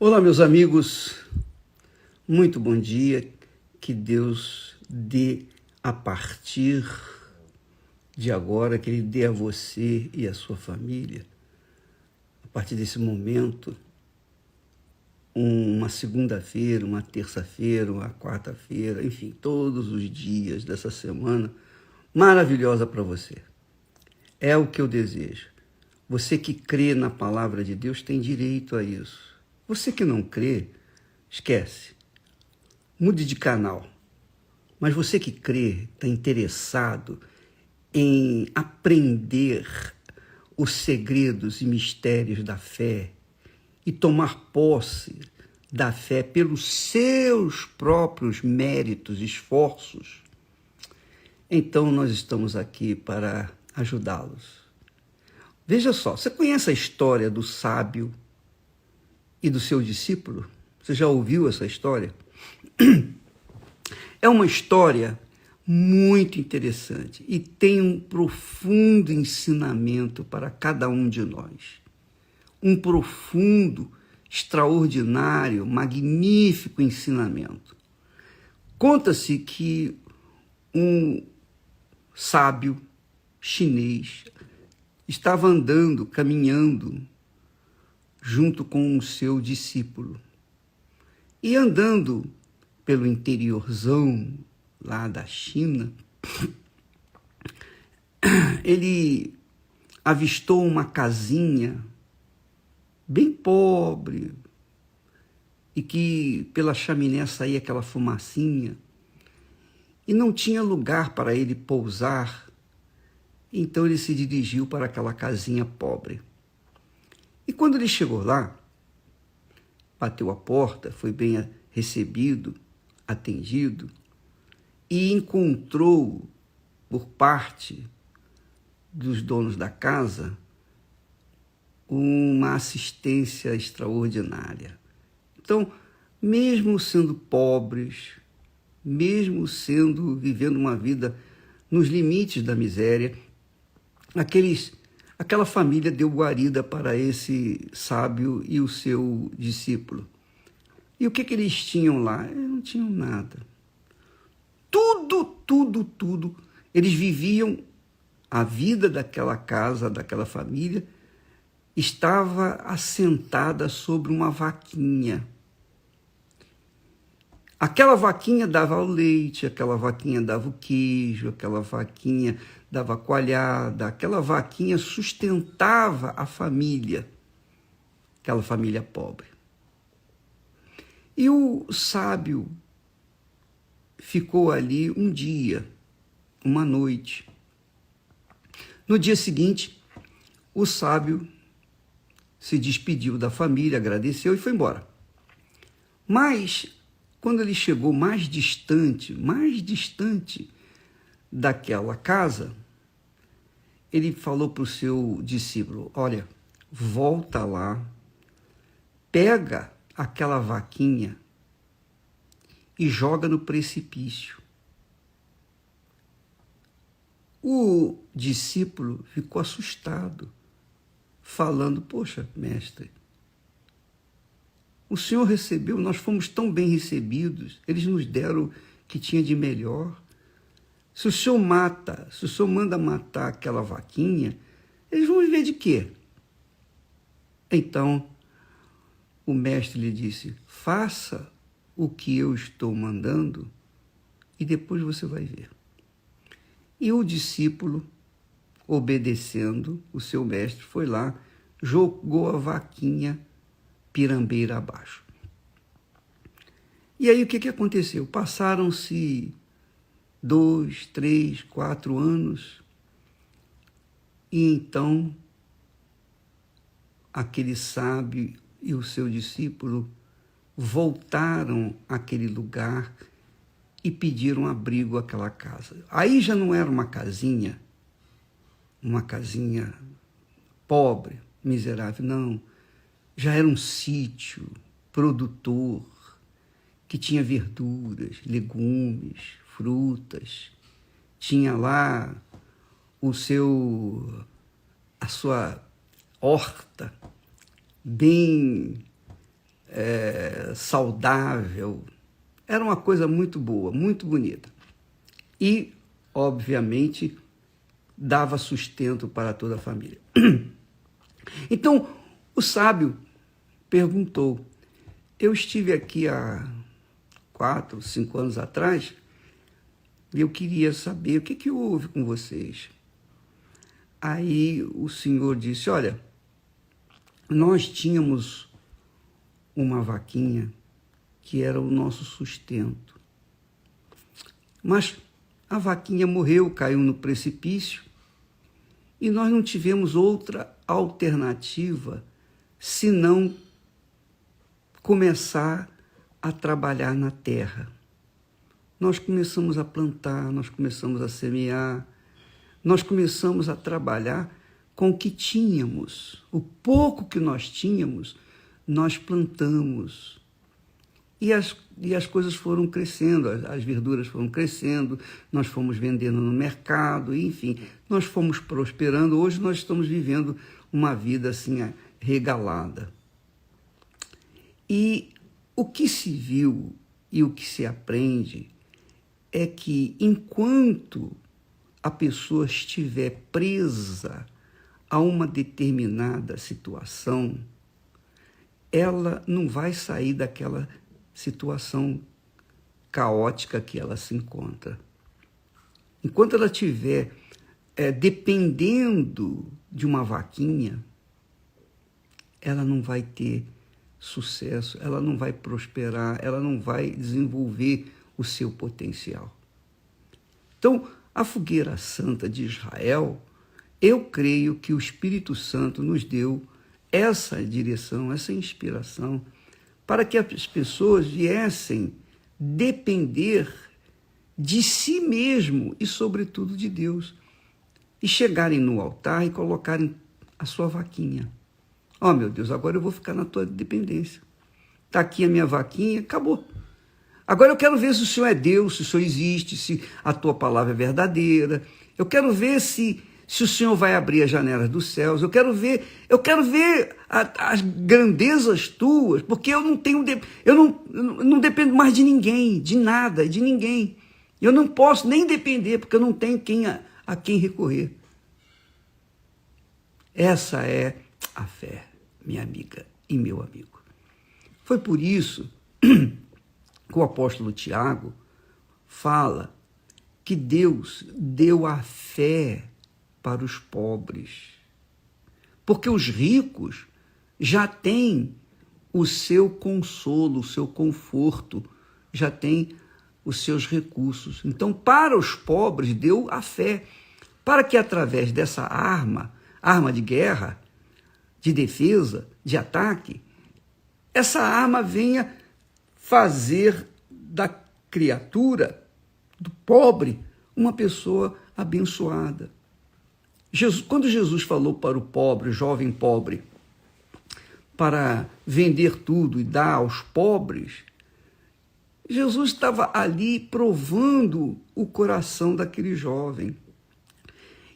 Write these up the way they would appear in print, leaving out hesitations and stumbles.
Olá, meus amigos, muito bom dia. Que Deus dê a partir de agora, que Ele dê a você e a sua família, a partir desse momento, uma segunda-feira, uma terça-feira, uma quarta-feira, enfim, todos os dias dessa semana maravilhosa para você. É o que eu desejo. Você que crê na palavra de Deus tem direito a isso. Você que não crê, esquece. Mude de canal. Mas você que crê, está interessado em aprender os segredos e mistérios da fé e tomar posse da fé pelos seus próprios méritos, esforços, então nós estamos aqui para ajudá-los. Veja só, você conhece a história do sábio e do seu discípulo? Você já ouviu essa história? É uma história muito interessante e tem um profundo ensinamento para cada um de nós. Um profundo, extraordinário, magnífico ensinamento. Conta-se que um sábio chinês estava andando, caminhando, junto com o seu discípulo. E andando pelo interiorzão lá da China, ele avistou uma casinha bem pobre e que pela chaminé saía aquela fumacinha e não tinha lugar para ele pousar. Então ele se dirigiu para aquela casinha pobre. E quando ele chegou lá, bateu a porta, foi bem recebido, atendido, e encontrou, por parte dos donos da casa, uma assistência extraordinária. Então, mesmo sendo pobres, mesmo vivendo uma vida nos limites da miséria, aquela família deu guarida para esse sábio e o seu discípulo. E o que eles tinham lá? Eles não tinham nada. Tudo. Eles viviam a vida daquela casa, daquela família, estava assentada sobre uma vaquinha. Aquela vaquinha dava o leite, aquela vaquinha dava o queijo, aquela vaquinha dava coalhada, aquela vaquinha sustentava a família, aquela família pobre. E o sábio ficou ali um dia, uma noite. No dia seguinte, o sábio se despediu da família, agradeceu e foi embora. Mas, quando ele chegou mais distante daquela casa, ele falou para o seu discípulo: olha, volta lá, pega aquela vaquinha e joga no precipício. O discípulo ficou assustado, falando: poxa, mestre, o senhor recebeu, nós fomos tão bem recebidos, eles nos deram o que tinha de melhor. Se o senhor manda matar aquela vaquinha, eles vão viver de quê? Então, o mestre lhe disse: faça o que eu estou mandando e depois você vai ver. E o discípulo, obedecendo o seu mestre, foi lá, jogou a vaquinha pirambeira abaixo. E aí o que aconteceu? Passaram-se 2, 3, 4 anos e então aquele sábio e o seu discípulo voltaram àquele lugar e pediram abrigo àquela casa. Aí já não era uma casinha pobre, miserável, não. Já era um sítio produtor, que tinha verduras, legumes, frutas. Tinha lá a sua horta bem saudável. Era uma coisa muito boa, muito bonita. E, obviamente, dava sustento para toda a família. Então, o sábio perguntou, eu estive aqui há 4, 5 anos atrás e eu queria saber o que houve com vocês. Aí o senhor disse, olha, nós tínhamos uma vaquinha que era o nosso sustento. Mas a vaquinha morreu, caiu no precipício e nós não tivemos outra alternativa senão começar a trabalhar na terra. Nós começamos a plantar, nós começamos a semear, nós começamos a trabalhar com o que tínhamos. O pouco que nós tínhamos, nós plantamos. E as coisas foram crescendo, as verduras foram crescendo, nós fomos vendendo no mercado, enfim, nós fomos prosperando. Hoje nós estamos vivendo uma vida assim regalada. E o que se viu e o que se aprende é que enquanto a pessoa estiver presa a uma determinada situação, ela não vai sair daquela situação caótica que ela se encontra. Enquanto ela estiver dependendo de uma vaquinha, ela não vai ter sucesso, ela não vai prosperar, ela não vai desenvolver o seu potencial. Então, a fogueira santa de Israel, eu creio que o Espírito Santo nos deu essa direção, essa inspiração, para que as pessoas viessem depender de si mesmo e, sobretudo, de Deus, e chegarem no altar e colocarem a sua vaquinha. Oh, meu Deus, agora eu vou ficar na tua dependência. Está aqui a minha vaquinha, acabou. Agora eu quero ver se o Senhor é Deus, se o Senhor existe, se a tua palavra é verdadeira. Eu quero ver se o Senhor vai abrir as janelas dos céus. Eu quero ver as grandezas tuas, porque eu não dependo mais de ninguém, de nada, de ninguém. Eu não posso nem depender, porque eu não tenho a quem recorrer. Essa é a fé, minha amiga e meu amigo. Foi por isso que o apóstolo Tiago fala que Deus deu a fé para os pobres, porque os ricos já têm o seu consolo, o seu conforto, já têm os seus recursos. Então, para os pobres, deu a fé, para que através dessa arma de guerra, de defesa, de ataque, essa arma venha fazer da criatura, do pobre, uma pessoa abençoada. Quando Jesus falou para o pobre, o jovem pobre, para vender tudo e dar aos pobres, Jesus estava ali provando o coração daquele jovem.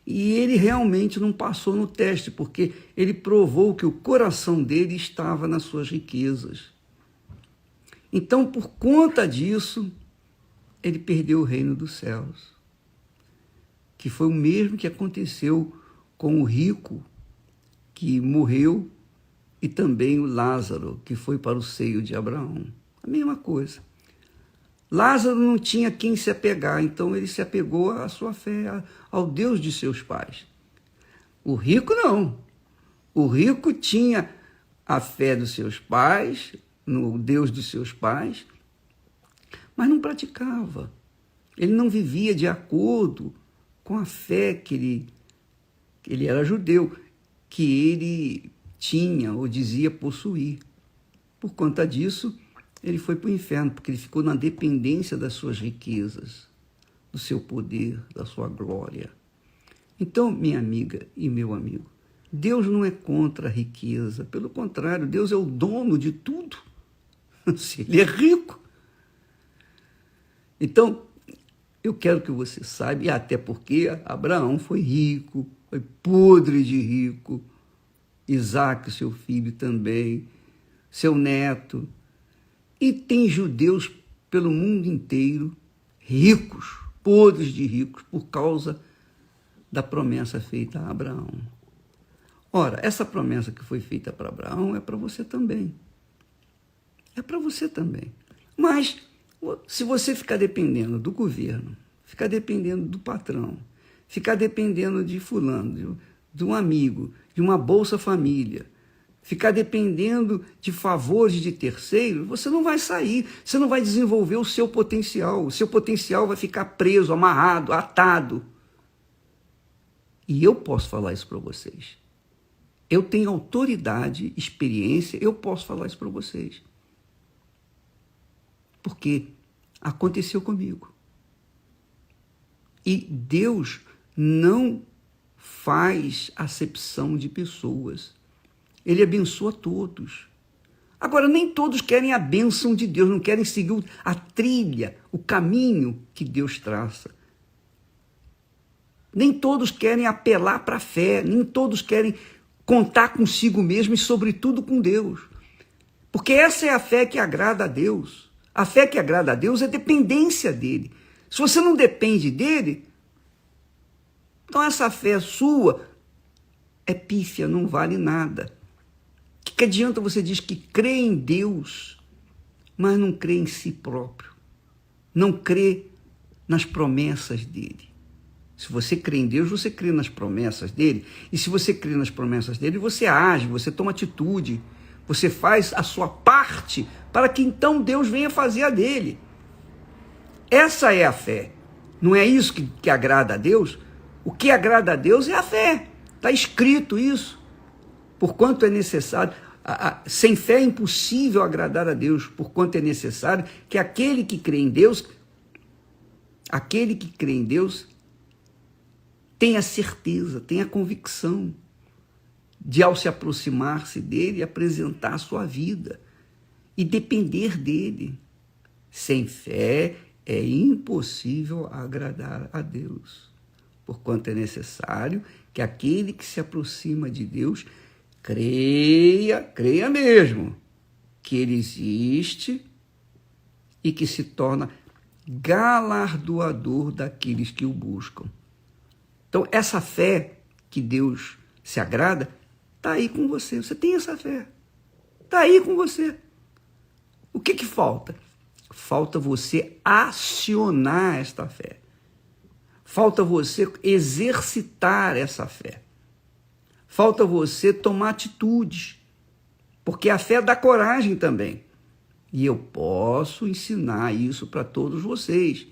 E ele realmente não passou no teste, porque ele provou que o coração dele estava nas suas riquezas. Então, por conta disso, ele perdeu o reino dos céus, que foi o mesmo que aconteceu com o rico que morreu e também o Lázaro, que foi para o seio de Abraão. A mesma coisa. Lázaro não tinha quem se apegar, então ele se apegou à sua fé, ao Deus de seus pais. O rico não. O rico tinha a fé dos seus pais, no Deus dos seus pais, mas não praticava. Ele não vivia de acordo com a fé que ele era judeu, que ele tinha ou dizia possuir. Por conta disso, ele foi para o inferno, porque ele ficou na dependência das suas riquezas, do seu poder, da sua glória. Então, minha amiga e meu amigo, Deus não é contra a riqueza, pelo contrário, Deus é o dono de tudo. Se ele é rico. Então, eu quero que você saiba, e até porque Abraão foi rico, foi podre de rico, Isaac, seu filho, também, seu neto. E tem judeus pelo mundo inteiro, ricos, podres de ricos, por causa da promessa feita a Abraão. Ora, essa promessa que foi feita para Abraão é para você também. É para você também. Mas, se você ficar dependendo do governo, ficar dependendo do patrão, ficar dependendo de fulano, de um amigo, de uma Bolsa Família, ficar dependendo de favores de terceiros, você não vai sair, você não vai desenvolver o seu potencial vai ficar preso, amarrado, atado. E eu posso falar isso para vocês. Eu tenho autoridade, experiência, eu posso falar isso para vocês. Porque aconteceu comigo. E Deus não faz acepção de pessoas. Ele abençoa todos. Agora, nem todos querem a bênção de Deus, não querem seguir a trilha, o caminho que Deus traça. Nem todos querem apelar para a fé, nem todos querem contar consigo mesmo e, sobretudo, com Deus. Porque essa é a fé que agrada a Deus. A fé que agrada a Deus é dependência dele. Se você não depende dele, então essa fé sua é pífia, não vale nada. O que adianta você dizer que crê em Deus, mas não crê em si próprio? Não crê nas promessas dele. Se você crê em Deus, você crê nas promessas dele. E se você crê nas promessas dele, você age, você toma atitude, você faz a sua parte para que então Deus venha fazer a dele. Essa é a fé. Não é isso que agrada a Deus? O que agrada a Deus é a fé. Está escrito isso. Porquanto é necessário, sem fé é impossível agradar a Deus, porquanto é necessário que aquele que crê em Deus tenha certeza, tenha convicção de, ao se aproximar-se dele, apresentar a sua vida e depender dele. Sem fé é impossível agradar a Deus, porquanto é necessário que aquele que se aproxima de Deus creia mesmo, que ele existe e que se torna galardoador daqueles que o buscam. Então, essa fé que Deus se agrada, está aí com você. Você tem essa fé. Está aí com você. O que falta? Falta você acionar esta fé. Falta você exercitar essa fé. Falta você tomar atitudes. Porque a fé dá coragem também. E eu posso ensinar isso para todos vocês.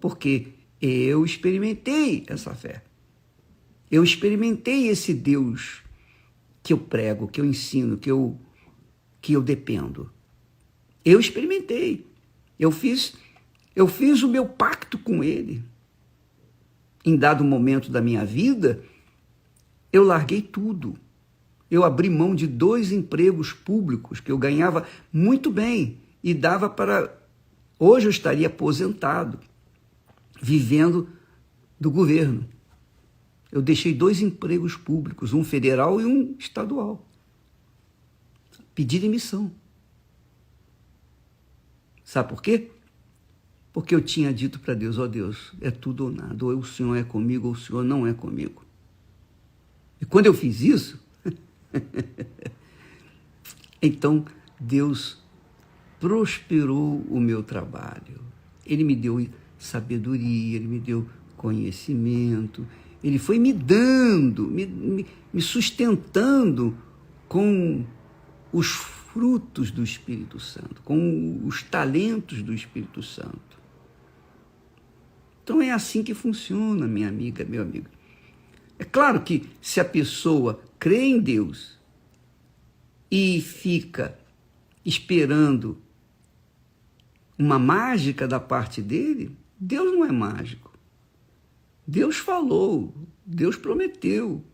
Porque eu experimentei essa fé. Eu experimentei esse Deus que eu prego, que eu ensino, que eu dependo. Eu experimentei. Eu fiz o meu pacto com ele. Em dado momento da minha vida, eu larguei tudo. Eu abri mão de 2 empregos públicos que eu ganhava muito bem e dava para... Hoje eu estaria aposentado, vivendo do governo. Eu deixei 2 empregos públicos, um federal e um estadual. Pedi demissão. Sabe por quê? Porque eu tinha dito para Deus, ó Deus, é tudo ou nada, ou o Senhor é comigo ou o Senhor não é comigo. E quando eu fiz isso, então Deus prosperou o meu trabalho. Ele me deu sabedoria, ele me deu conhecimento, ele foi me dando, me sustentando com os frutos do Espírito Santo, com os talentos do Espírito Santo. Então é assim que funciona, minha amiga, meu amigo. É claro que se a pessoa crê em Deus e fica esperando uma mágica da parte dele, Deus não é mágico. Deus falou, Deus prometeu,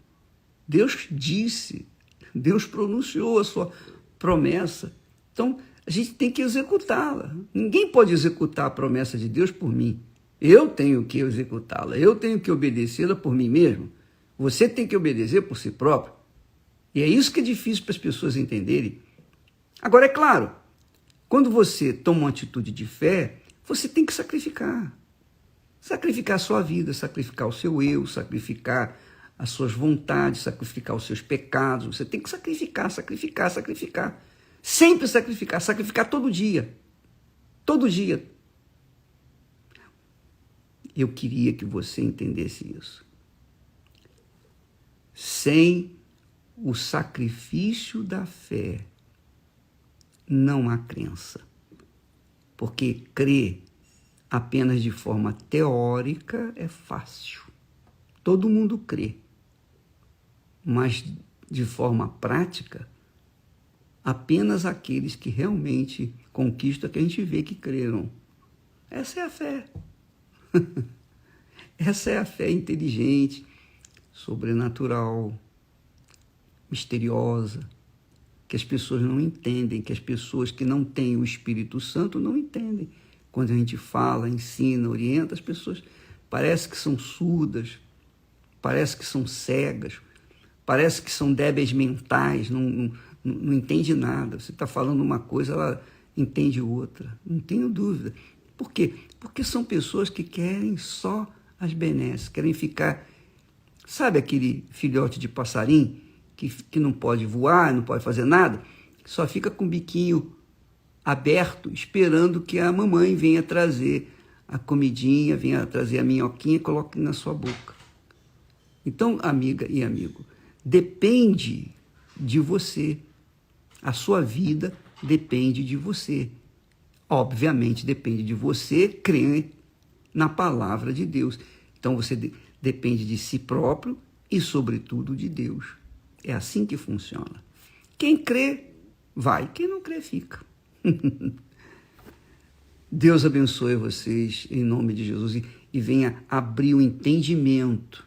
Deus disse, Deus pronunciou a sua promessa. Então, a gente tem que executá-la. Ninguém pode executar a promessa de Deus por mim. Eu tenho que executá-la, eu tenho que obedecê-la por mim mesmo. Você tem que obedecer por si próprio. E é isso que é difícil para as pessoas entenderem. Agora, é claro, quando você toma uma atitude de fé, você tem que sacrificar. Sacrificar a sua vida, sacrificar o seu eu, sacrificar as suas vontades, sacrificar os seus pecados. Você tem que sacrificar, sacrificar, sacrificar. Sempre sacrificar, sacrificar todo dia. Todo dia. Eu queria que você entendesse isso. Sem o sacrifício da fé, não há crença. Porque crer apenas de forma teórica é fácil. Todo mundo crê. Mas de forma prática, apenas aqueles que realmente conquistam que a gente vê que creram. Essa é a fé. Essa é a fé inteligente, sobrenatural, misteriosa, que as pessoas não entendem, que as pessoas que não têm o Espírito Santo não entendem. Quando a gente fala, ensina, orienta, as pessoas parece que são surdas, parece que são cegas, parece que são débeis mentais, não entende nada. Você está falando uma coisa, ela entende outra. Não tenho dúvida. Por quê? Porque são pessoas que querem só as benesses, querem ficar... Sabe aquele filhote de passarinho que não pode voar, não pode fazer nada? Só fica com o biquinho aberto, esperando que a mamãe venha trazer a comidinha, venha trazer a minhoquinha e coloque na sua boca. Então, amiga e amigo, depende de você. A sua vida depende de você. Obviamente, depende de você crer na palavra de Deus. Então, você depende de si próprio e, sobretudo, de Deus. É assim que funciona. Quem crê, vai. Quem não crê, fica. Deus abençoe vocês em nome de Jesus e venha abrir o entendimento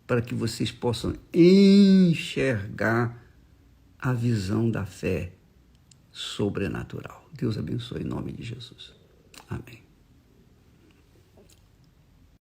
para que vocês possam enxergar a visão da fé sobrenatural. Deus abençoe em nome de Jesus. Amém.